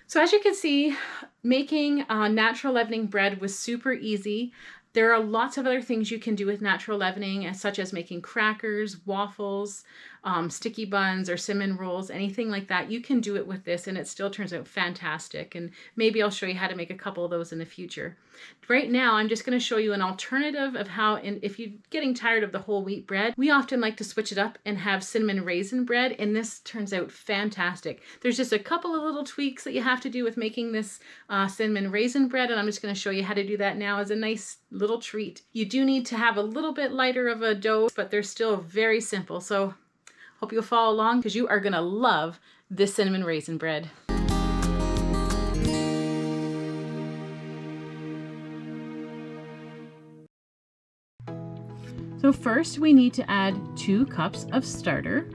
So as you can see, making natural leavening bread was super easy. There are lots of other things you can do with natural leavening, such as making crackers, waffles, sticky buns, or cinnamon rolls, anything like that. You can do it with this and it still turns out fantastic. And maybe I'll show you how to make a couple of those in the future. Right now, I'm just going to show you an alternative of how, and if you're getting tired of the whole wheat bread, we often like to switch it up and have cinnamon raisin bread, and this turns out fantastic. There's just a couple of little tweaks that you have to do with making this cinnamon raisin bread, and I'm just going to show you how to do that now as a nice little treat. You do need to have a little bit lighter of a dough, but they're still very simple. So hope you'll follow along because you are going to love this cinnamon raisin bread. So first we need to add 2 cups of starter.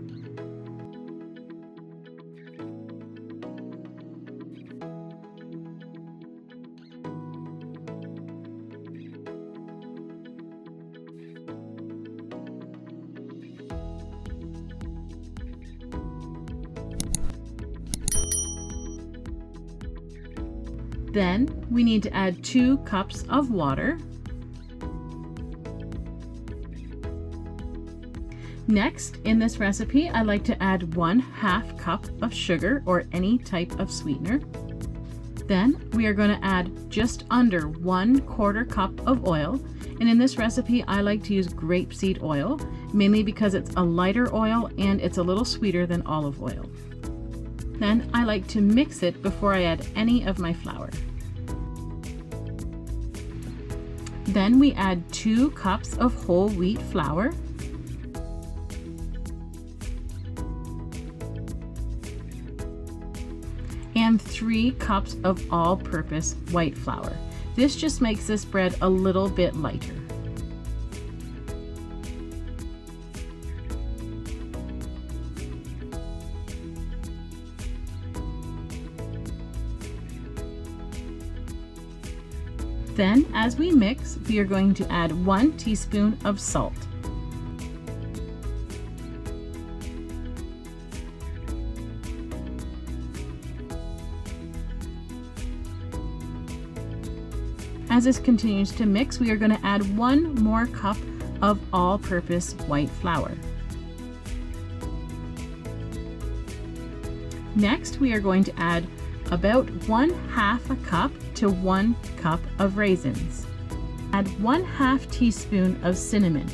Then we need to add 2 cups of water. Next, in this recipe, I like to add 1/2 cup of sugar or any type of sweetener. Then we are going to add just under 1/4 cup of oil. And in this recipe, I like to use grapeseed oil, mainly because it's a lighter oil and it's a little sweeter than olive oil. Then I like to mix it before I add any of my flour. Then we add 2 cups of whole wheat flour. And 3 cups of all-purpose white flour. This just makes this bread a little bit lighter. Then, as we mix, we are going to add 1 teaspoon of salt. As this continues to mix, we are going to add 1 more cup of all-purpose white flour. Next, we are going to add about 1/2 cup to 1 cup of raisins. Add 1/2 teaspoon of cinnamon.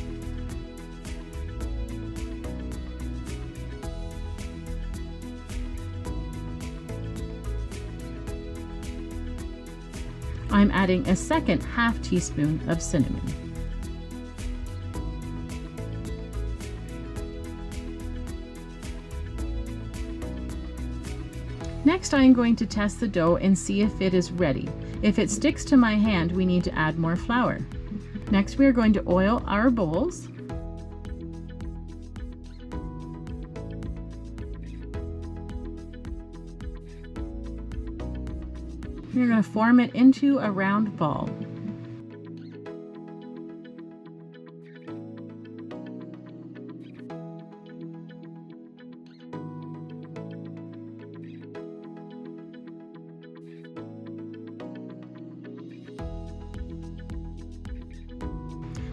I'm adding a second 1/2 teaspoon of cinnamon. Next, I am going to test the dough and see if it is ready. If it sticks to my hand, we need to add more flour. Next, we are going to oil our bowls. We're going to form it into a round ball.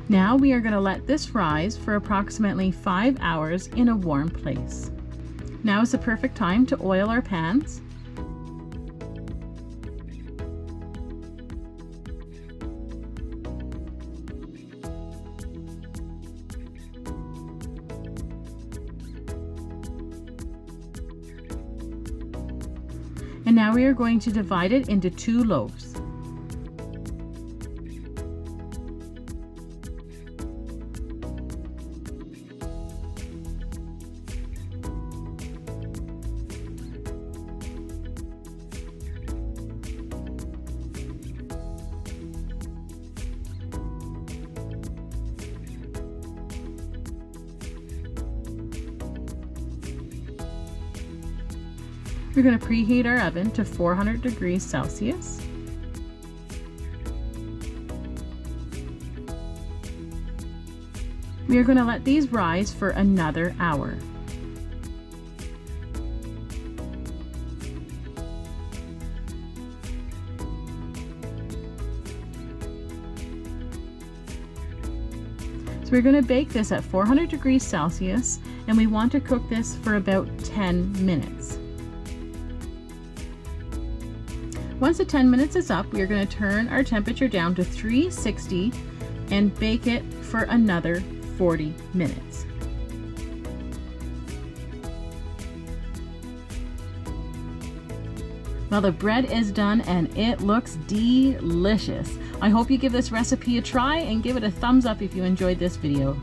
Now we are going to let this rise for approximately 5 hours in a warm place. Now is the perfect time to oil our pans. And now we are going to divide it into 2 loaves. We're going to preheat our oven to 400 degrees Celsius. We are going to let these rise for another hour. So we're going to bake this at 400 degrees Celsius, and we want to cook this for about 10 minutes. Once the 10 minutes is up, we are going to turn our temperature down to 360 and bake it for another 40 minutes. Well, the bread is done and it looks delicious. I hope you give this recipe a try and give it a thumbs up if you enjoyed this video.